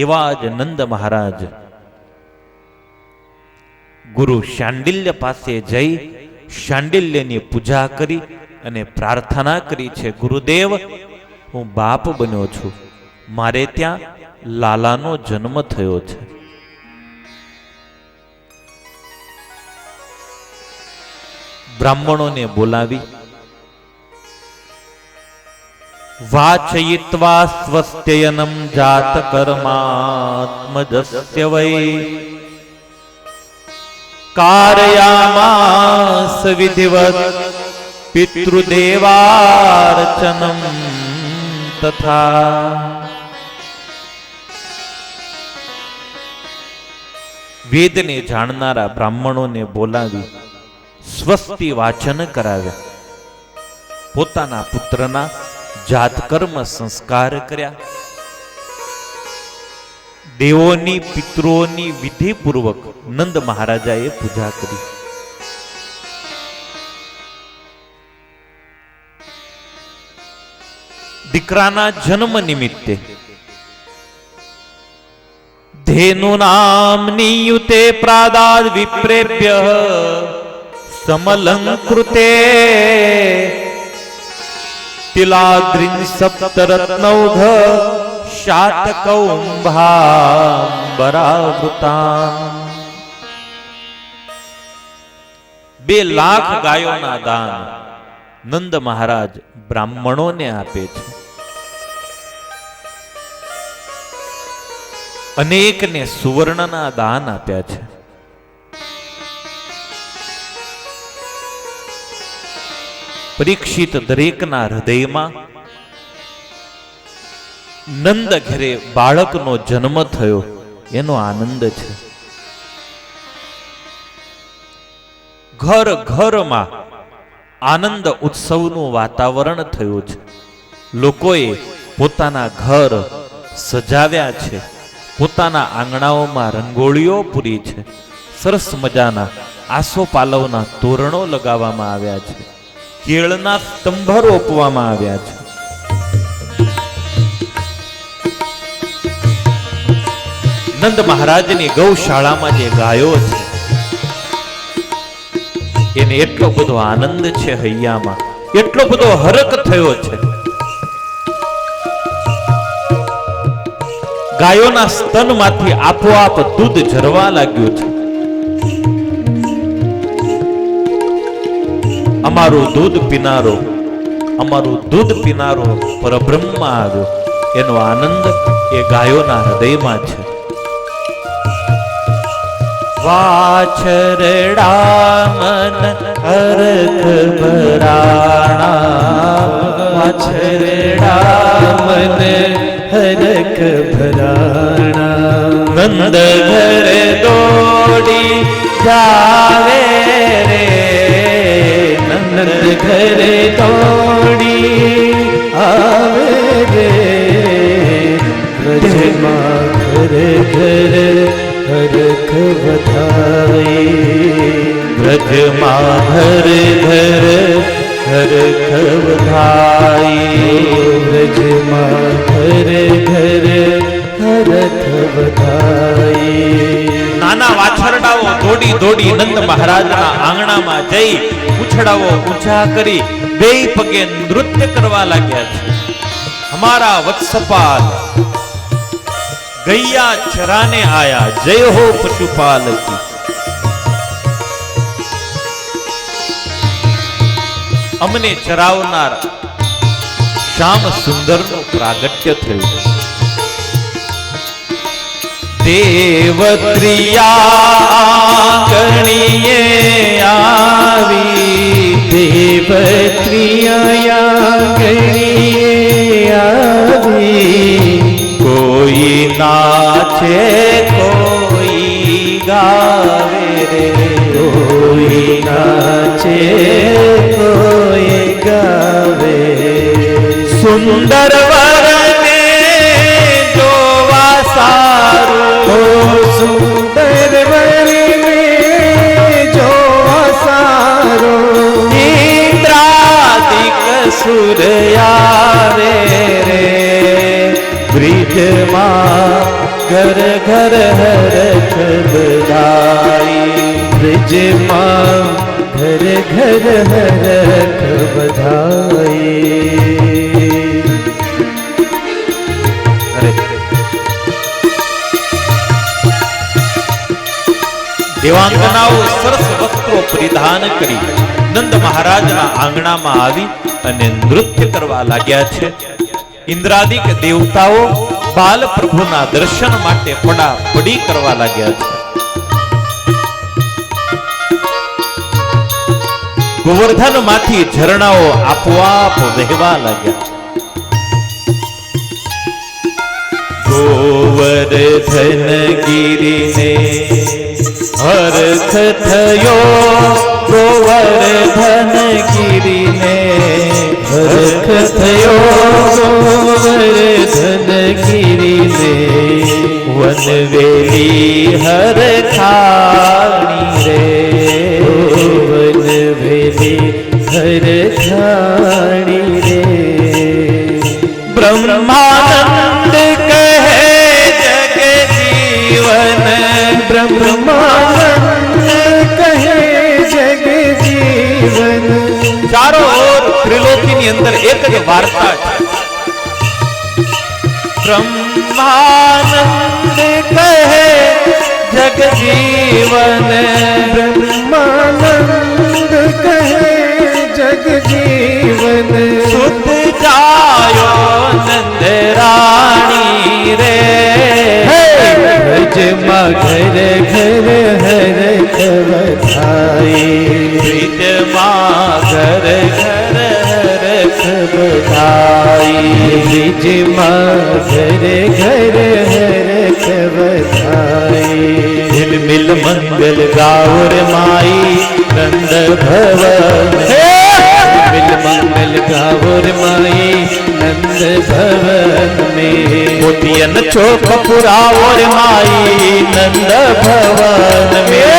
એવા જ નંદ મહારાજ ગુરુ શાંડિલ્ય પાસે જઈ શાંડિલ્યની પૂજા કરી અને પ્રાર્થના કરી છે, ગુરુદેવ હું બાપ બન્યો છું, મારે ત્યાં લાલાનો જન્મ થયો છે. બ્રાહ્મણોને બોલાવી વાચયિત્વા સ્વસ્ત્યયનમ જાત કર્માત્મજસ્ય વૈ કારયામાસ વિધિવત પિતૃદેવાર્ચનમ તથા. વેદને જાણનારા બ્રાહ્મણોને બોલાવી સ્વસ્તિ વાચન કરાવ્યા, પોતાના પુત્રના જાતકર્મ સંસ્કાર કર્યા, દેવોની પિતૃઓની વિધિપૂર્વક નંદ મહારાજાએ પૂજા કરી. દીકરાના જન્મ નિમિત્તે ધેનુનામ નિયુતે પ્રાદાદ વિપ્રેભ્ય સમલંકૃતે તિલાદ્રિન સપ્તરત્નૌઘ શાતકૌંભાંબરાવૃતાં. 2 લાખ ગાયોના દાન નંદ મહારાજ બ્રાહ્મણોને આપે છે. અનેકને સુવર્ણના દાન આપ્યા છે. પરીક્ષિત દરેકના હૃદયમાં નંદ ઘરે બાળકનો જન્મ થયો એનો આનંદ છે. ઘર ઘરમાં આનંદ ઉત્સવનું વાતાવરણ થયું છે. લોકોએ પોતાના ઘર સજાવ્યા છે, પોતાના આંગણાઓમાં રંગોળીઓ પૂરી છે, સરસ મજાના આસોપાલવના તોરણો લગાવવામાં આવ્યા છે, કેળના સ્તંભ રોપવામાં આવ્યા છે. નંદ મહારાજની ગૌશાળામાં જે ગાયો છે એને એટલો બધો આનંદ છે, હૈયામાં એટલો બધો હરખ થયો છે. ગાયોના સ્તનમાંથી આપોઆપ દૂધ ઝરવા લાગ્યું છે. અમારું દૂધ પીનારો, અમારું દૂધ પીનારો પરબ્રહ્મ આવ્યો એનો આનંદ એ ગાયોના હૃદયમાં છે. વાછરડા મન હરખ ભરાણા, વાછરડા મન હરખ ભરાણા, નંદ ઘર દોડી જાવે રે, નંદ ઘર દોડી આવે રે, વ્રજમાં ઘર ઘર હરખ વધાવે, વ્રજમાં ઘર ઘર હરખ વધાય, વ્રજમાં ઘર ઘર હરખ વધાય. નાના વાછરડાઓ દોડી દોડી નંદ મહારાજના આંગણામાં જઈ પૂંછડાઓ ઊંચા કરી બેય પગે નૃત્ય કરવા લાગ્યા છે. હમારા વત્સપાલ ગૈયા ચરાને આયા, જય હો પશુપાલ કી. અમને ચરાવનાર શ્યામ સુંદરનું પ્રાગટ્ય થયું. દેવત્રિયા આવી, દેવત્રિયા આવી, કોઈ નાચે કોઈ ગાવે રે, કોઈ નાચે કોઈ ગાવે, સુંદર વરને જોવા સારું, સુંદર વરને જોવા સારું, ઇન્દ્રાદિક સૂર્ય આવે રે, બ્રિજમાં घर घर हरख बधाई ब्रज माँ घर घर हरख बधाई। દેવાંગનાઓ સરસ વસ્ત્રો પરિધાન કરી નંદ મહારાજના આંગણામાં આવી અને નૃત્ય કરવા લાગ્યા છે. ઇન્દ્રાદિક દેવતાઓ બાલ પ્રભુના દર્શન માટે પડાપડી કરવા લાગ્યા છે. ગોવર્ધન માંથી ઝરણાઓ આપોઆપ વહેવા લાગ્યા. ગોવર્ધન ગિરિને હર્ષ થયો ગોવર્ધન ગિરિને હર્ષ થયો ગોવર્ધન ગિરિને વનવેલી હરખાણી રે વનવેલી હરખાણી રે બ્રહ્માનંદ કહે જગ જીવન બ્રહ્માનંદ કહે જગ જીવન. ચારો ઓર ત્રિલોકીની અંદર એક જ વાર્તા છે. બ્રહ્માનંદ કહે જગ જીવન બ્રહ્માનંદ કહે જગ જીવન. સુત જાયો નંદ રાણી રે બ્રજમાં ઘર ઘર હરખ બધાઈ બ્રજમાં ઘર ઘર હરખ બધાઈ બ્રજમાં ઘર ઘર હરખ બધાઈ. દિલ મિલ મંગલ ગાવર માઈ નંદ ભવન મિલ મંગલ ગાવર માઈ નંદ ભવન में मोतियन चौक पुरावर माई नंद भवन में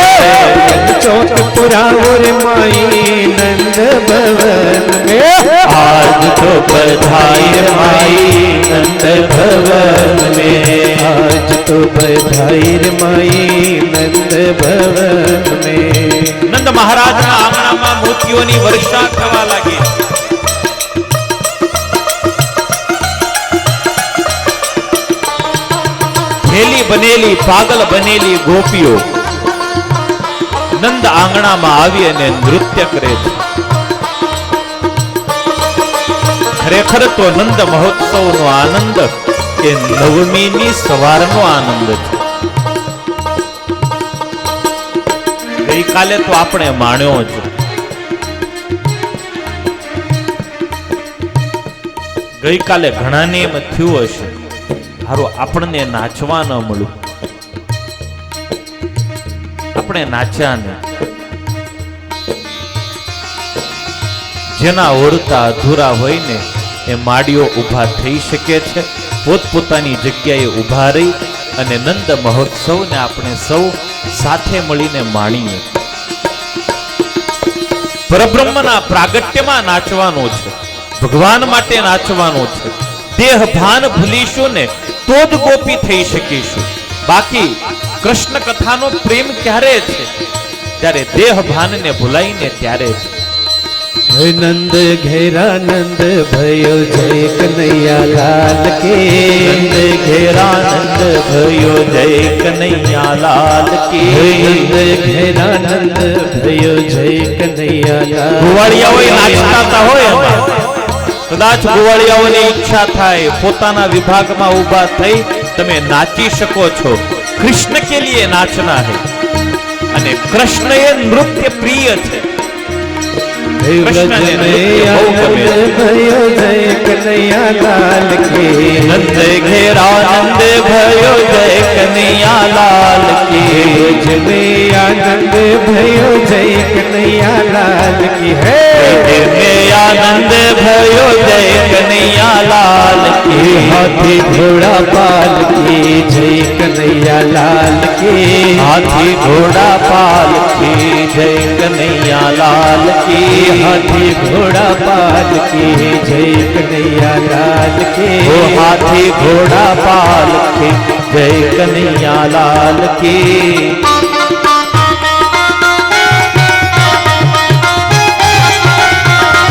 चौक पुरावर माई नंद भवन में आज तो बधाई माई नंद भवन में आज तो बधाई माई नंद भवन में. નંદ મહારાજના આંગણામાં મોતીઓની વર્ષા થવા લાગી. ભેલી બનેલી પાગલ બનેલી ગોપીઓ નંદ આંગણામાં આવી અને નૃત્ય કરે છે. ખરેખર તો નંદ મહોત્સવનો આનંદ એ નવમીની સવારનો આનંદ છે. ગઈકાલે તો આપણે માણ્યો છે. ગઈકાલે ઘણાને એમ થયું હશે હારું આપણને નાચવા ન મળ્યું, આપણે નાચ્યા ને. જેના ઓરતા અધૂરા હોય ને એ માડીઓ ઊભા થઈ શકે છે, પોતપોતાની જગ્યાએ ઊભા રહી અને નંદ મહોત્સવને આપણે સૌ સાથે મળીને માણીએ. પરબ્રહ્મના પ્રાગટ્યમાં નાચવાનું છે, ભગવાન માટે નાચવાનું છે. દેહ ભાન ભૂલીશું ને તો જ ગોપી થઈ શકીશું. બાકી કૃષ્ણ કથાનો પ્રેમ ક્યારે છે? ત્યારે દેહ ભાનને ભૂલાઈને ત્યારે છે. नंद घेरा नंद भयो जय कन्हैया लाल के नंद घेरा नंद भयो जय कन्हैया लाल के नंद घेरा नंद भयो जय कन्हैया लाल. ગોવાળિયાઓ નાચતા હોય કદાચ ગોવાળિયાઓની ઈચ્છા થાય પોતાના વિભાગમાં ઊભા થઈ તમે નાચી શકો છો. કૃષ્ણ કે લીએ નાચના है અને કૃષ્ણ એ નૃત્ય પ્રિય છે. ब्रज में आनंद भयो जय कन्हैया लाल के नंद घेरा नंद भयो जय कन्हैया लाल के ब्रज में आनंद भयो जय कन्हैया लाल की है में आनंद भयो जय कन्हैया लाल के हाथी घोड़ा पाल की जय कन्हैया लाल के हाथी घोड़ा पाल की जय कन्हैया लाल की हाथी घोड़ा पाल की जय कन्हैया लाल के वो हाथी घोड़ा पाल की जय कन्हैया लाल की।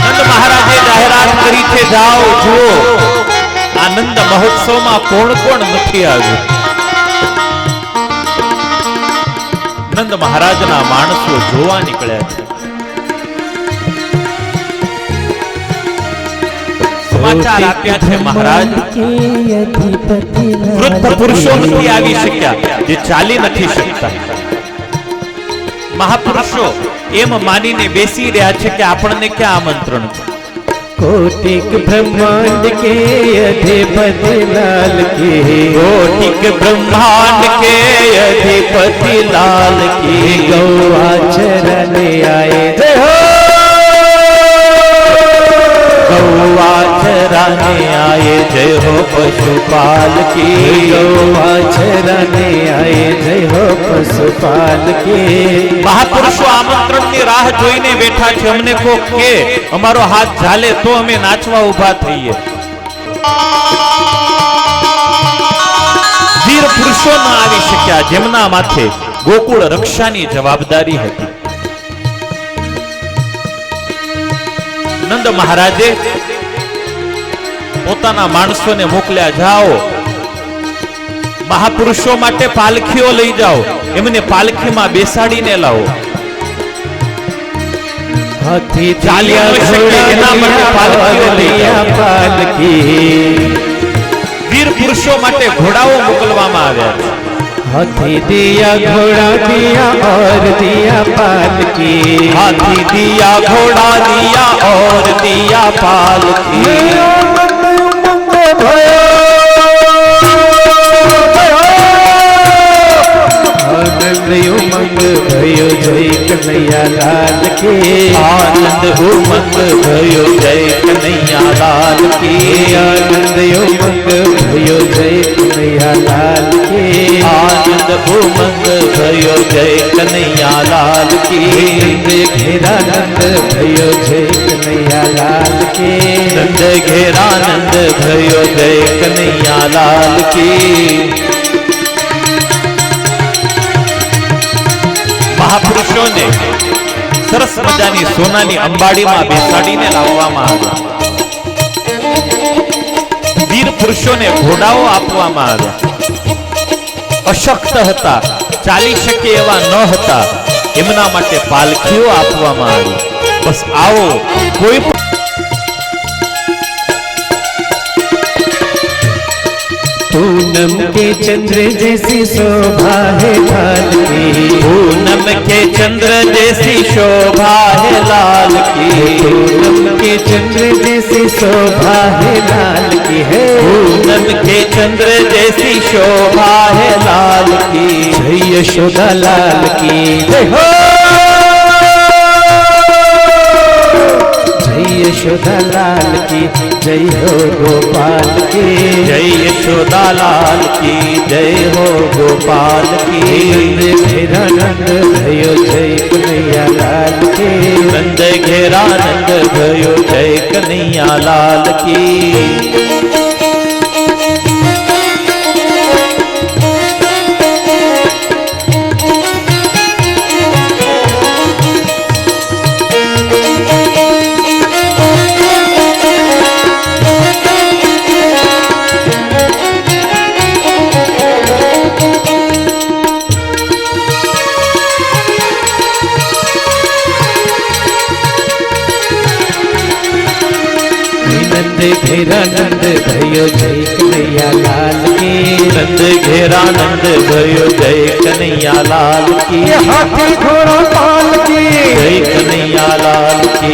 नंद महाराजे जाહેરાત કરી છે, જાઓ જુઓ આનંદ મહોત્સવમાં કોણ કોણ નથી આવ્યું। નંદ મહારાજના માણસો જોવા નીકળ્યા છે। સમાચાર આપ્યા છે મહારાજ વૃદ્ધ પુરુષો નથી આવી શક્યા, જે ચાલી નથી શકતા। મહાપુરુષો એમ માનીને બેસી રહ્યા છે કે આપણને ક્યાં આમંત્રણ છે। कोटिक ब्रह्मांड के अधिपति लाल की, कोटिक ब्रह्मांड के अधिपति लाल की, गौआ चरने आए जय हो, गौआ चराने आए जय हो पशुपाल की, गौआ चरने आए जय हो पशुपाल की। મહાપુરુષો આમંત્રણની રાહ જોઈને બેઠા છે। અમને કોક કે અમારો હાથ ઝાલે તો અમે નાચવા ઊભા થઈએ। વીર પુરુષો ન આવી શક્યા, જેમના માથે ગોકુળ રક્ષાની જવાબદારી હતી। નંદ મહારાજે પોતાના માણસોને મોકલ્યા, જાઓ મહાપુરુષો માટે પાલખીઓ લઈ જાઓ, એમને પાલખીમાં બેસાડીને લાવો। हाथी ચાલી ન શકે એના માટે પાલખીઓ લઈ જાઓ। पालकी, વીર પુરુષો માટે ઘોડાઓ મોકલવામાં આવ્યા છે। हाथी दिया घोड़ा दिया और दिया पालकी, हाथी दिया घोड़ा दिया और दिया पालकी, उमंग भयो जय कन्हैया लाल के, आनंद उमंग भयो जय कन्हैया लाल की, आनंद उमंग भयो जय कन्हैया लाल के, आनंद उमंग भयो जय कन्हैया लाल की, नंद घेरा नंद भयो जय कन्हैया लाल के, नंद घेरा नंद भयो जय कन्हैया लाल की। મહાપુરુષોને સરસ મજાની સોનાની અંબાડીમાં બેસાડીને લાવવામાં આવ્યા। વીર પુરુષોને ઘોડાઓ આપવામાં આવ્યા। અશક્ત હતા, ચાલી શકે એવા ન હતા, એમના માટે પાલખીઓ આપવામાં આવી। બસ આવો કોઈ पूनम के चंद्र जैसी शोभा है लाल की, पूनम के चंद्र जैसी शोभा है लाल की, पूनम के चंद्र जैसी शोभा है लाल की है, पूनम के चंद्र जैसी शोभा है लाल की, जय यशोदा लाल की जय हो, जय यशोदा लाल की जय हो गोपाल की, जय यशोदा लाल की जय हो गोपाल की, नंद घेरा नंद भयो जय कन्हैया लाल की, नंद घेरा नंद भयो जय कन्हैया लाल की। घेरा नंद भयो जय कन्हैया लाल की, नंद घेरा नंद भयो जय कन्हैया लाल की, हाथी घोड़ा पाल की जय कन्हैया लाल की,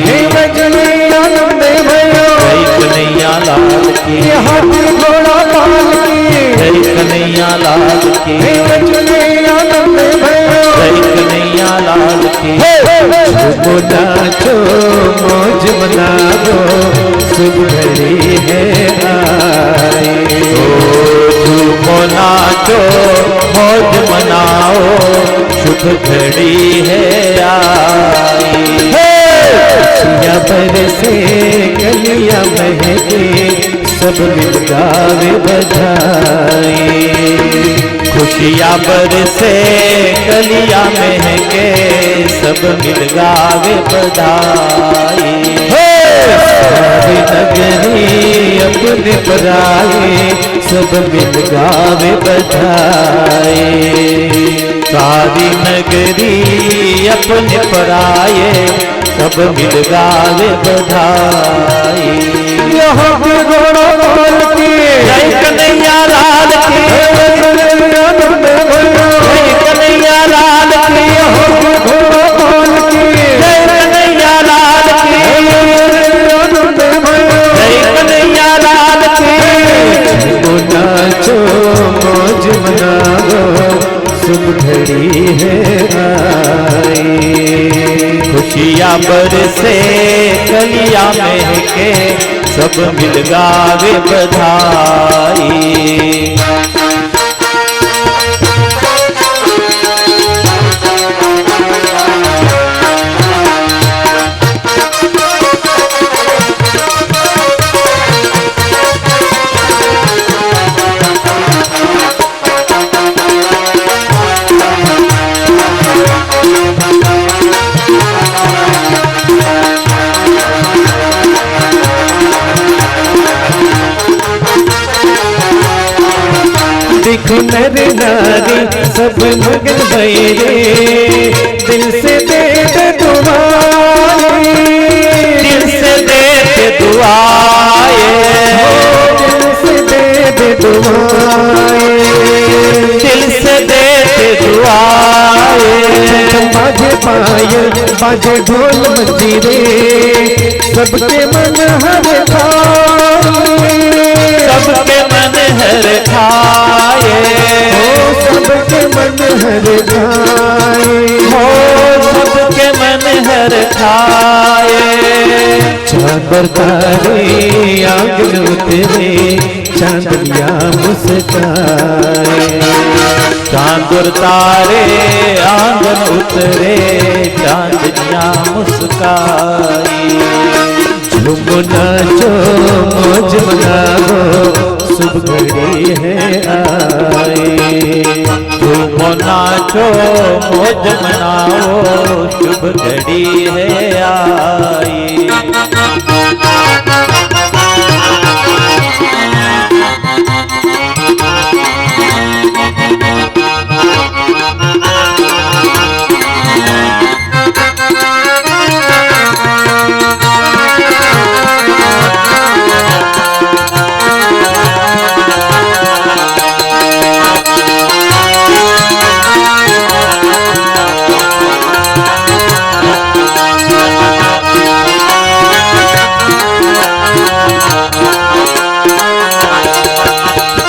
कन्हैया नंद भयो जय कन्हैया लाल की, हाथी घोड़ा पाल की जय कन्हैया लाल की, कन्हैया नंद भयो जय कन्हैया लाल की। झूमो नाचो मौज मनाओ शुभ घड़ी है आई, झूमो नाचो मौज मनाओ शुभ घड़ी है आई। खुशियाँ बरसे गलियाँ महके सब मिल गावे बधाई। खुशियाँ बरसे कलियाँ महके सब मिल गावे बधाई। सारी नगरी अपने पराए सब मिल गावे बधाई। सारी नगरी अपने पराये सब मिल गावे बधाई। यहाँ के घोड़ों बोल के जय कन्हैया लाल की, जय कन्हैया लाल की, घोड़ों बोल के जय कन्हैया लाल की, जय कन्हैया लाल की। नाचो मौज मनाओ शुभ घड़ी है आई। खुशियाँ बरसे कलियाँ महके सब मिल गावे बधाई। देखो नर नारी सब मगन भये रे दिल से दे दे दुआएं। दिल से देते दुआए, दिल से दे दे दुआएं। दिल से देते दुआए। बाजे पायल बाजे ढोल मंजीरे सबके मन हर खाए। सबके मन हर खाए, सबके मन हर खाए। हो सबके मन हर खाए। चांद तारे आंगन उतरे चांदनिया मुस्काए। चांद और तारे आंगन उतरे चांदनिया मुस्काई। झूमो नाचो मौज मनाओ शुभ घड़ी है आई। झूमो नाचो मौज मनाओ शुभ घड़ी है आई।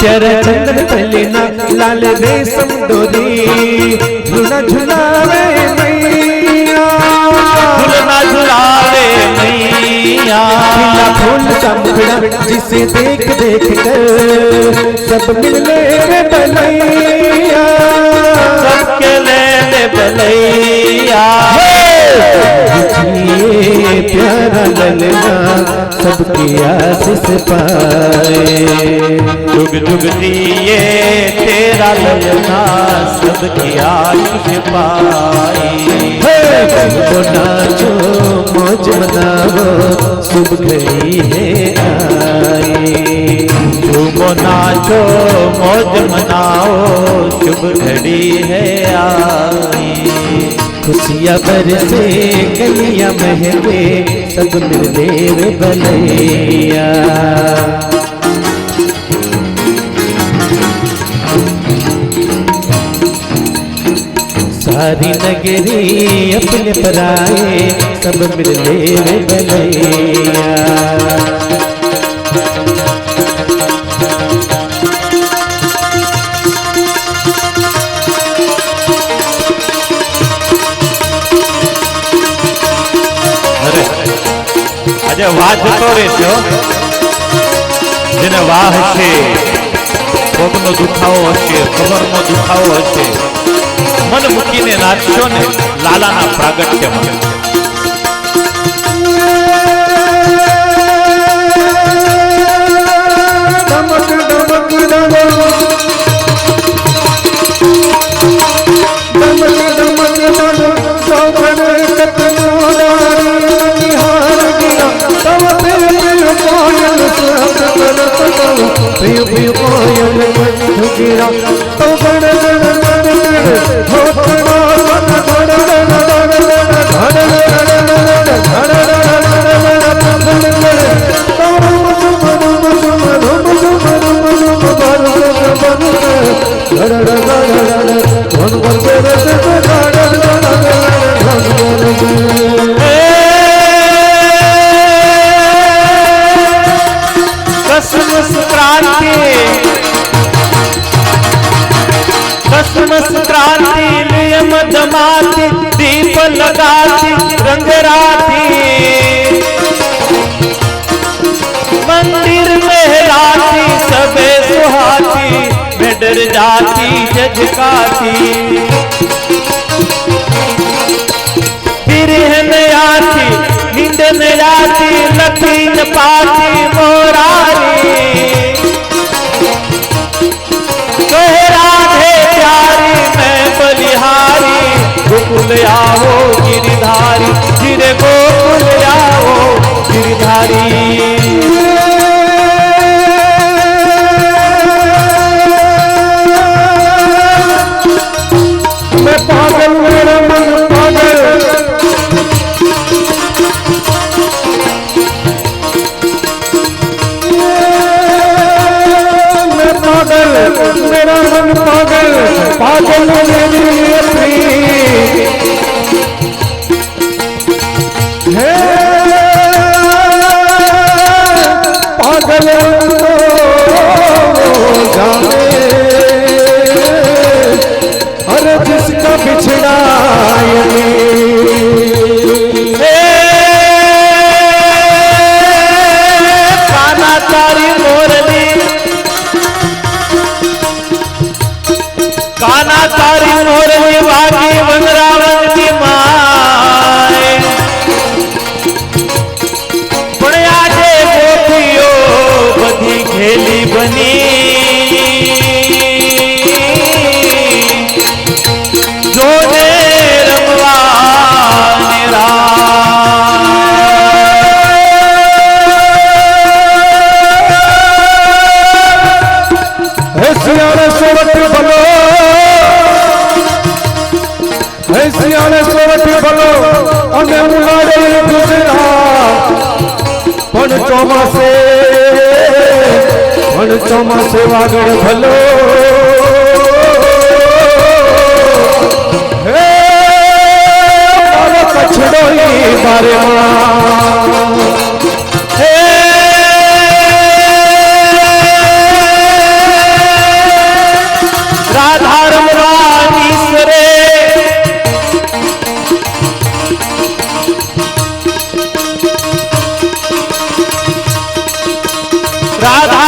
चर चंदन पहलेना लाल रेशम डोरी झूला झुलावे मैया। झूलना झुलावे मैया। खिला फूल का मुखड़ा जिसे देख देख कर सब मिलने रे बलैया। सबके ले ले बलैया। जिए प्यारा ललना सबकी आशीष पाए। जुग जुग दिए तेरा ललना सबकी आशीष पाई। वो नाचो मौज मनाओ शुभ घड़ी है आई। झूमो नाचो मौज मनाओ शुभ घड़ी है आई। खुशियाँ बरसे गलियाँ महके सब मिल देव बलैया। सारी नगरी अपने पराए सब मिल देव बलैया। આજે વાત તો રહેશો જેને વાહ છે, પગનો દુખાવો હશે, કમરનો દુખાવો હશે, મન મૂકીને નાચશો ને લાલાના પ્રાગટ્યમાં. मीरा तो गण गण गण गण होतना सन गण गण गण गण गण गण क्रांति नियम जमाती दीप लगाती रंग राती मंदिर में लाती सबे सुहाती मैं डर जाती जजकाती फिर न आती नींद न आती लकीन पाती मोरारी राधे प्यारी मैं बलिहारी गोकुल आओ गिरधारी गिरे गोकुल आओ गिरधारी मैं पागल मेरा मन पागल मैं पागल मेरा मन पागल पागल मेरी है पागल जाने हर जिसका बिछड़ा काना तारी मोरली काना तारी मोरली बागी वनरावन की माए पण आजे गोपियो बधी घेली बनी जोने रमवा सियाने सोवट भलो सियाने सोवट भलो अने उनाड़े गुजरा पण चौमासे वागड़ भलो हे मारो कछड़ो ही मारे मां राधा रमवानी सरे राधा